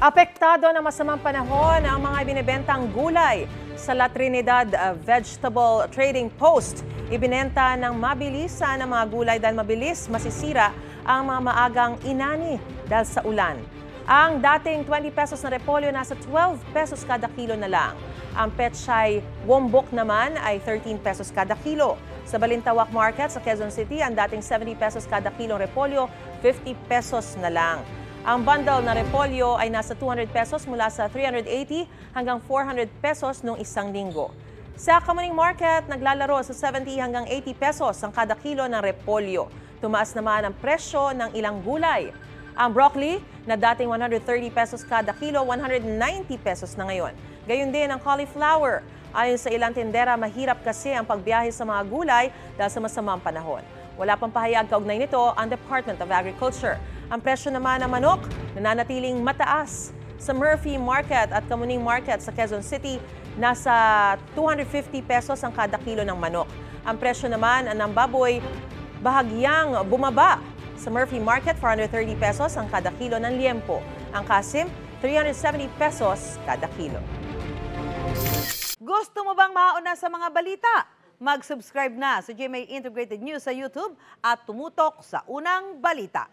Apektado ng masamang panahon ang mga binibentang gulay sa La Trinidad Vegetable Trading Post. Ibinenta ng mabilisan ng mga gulay dahil mabilis masisira ang mga maagang inani dahil sa ulan. Ang dating 20 pesos na repolyo nasa 12 pesos kada kilo na lang. Ang pechay wombok naman ay 13 pesos kada kilo. Sa Balintawak Market sa Quezon City, ang dating 70 pesos kada kilong repolyo, 50 pesos na lang. Ang bundle na repolyo ay nasa 200 pesos mula sa 380 hanggang 400 pesos noong isang linggo. Sa Kamuning Market, naglalaro sa 70 hanggang 80 pesos ang kada kilo ng repolyo. Tumaas naman ang presyo ng ilang gulay. Ang broccoli na dating 130 pesos kada kilo, 190 pesos na ngayon. Gayon din ang cauliflower. Ayon sa ilang tindera, mahirap kasi ang pagbiyahe sa mga gulay dahil sa masamang panahon. Wala pang pahayag kaugnay nito ang Department of Agriculture. Ang presyo naman ng manok nananatiling mataas. Sa Murphy Market at Kamuning Market sa Quezon City, nasa 250 pesos ang kada kilo ng manok. Ang presyo naman ng baboy bahagyang bumaba. Sa Murphy Market, 430 pesos ang kada kilo ng liempo. Ang kasim, 370 pesos kada kilo. Gusto mo bang mauna sa mga balita? Mag-subscribe na sa GMA Integrated News sa YouTube at tumutok sa unang balita.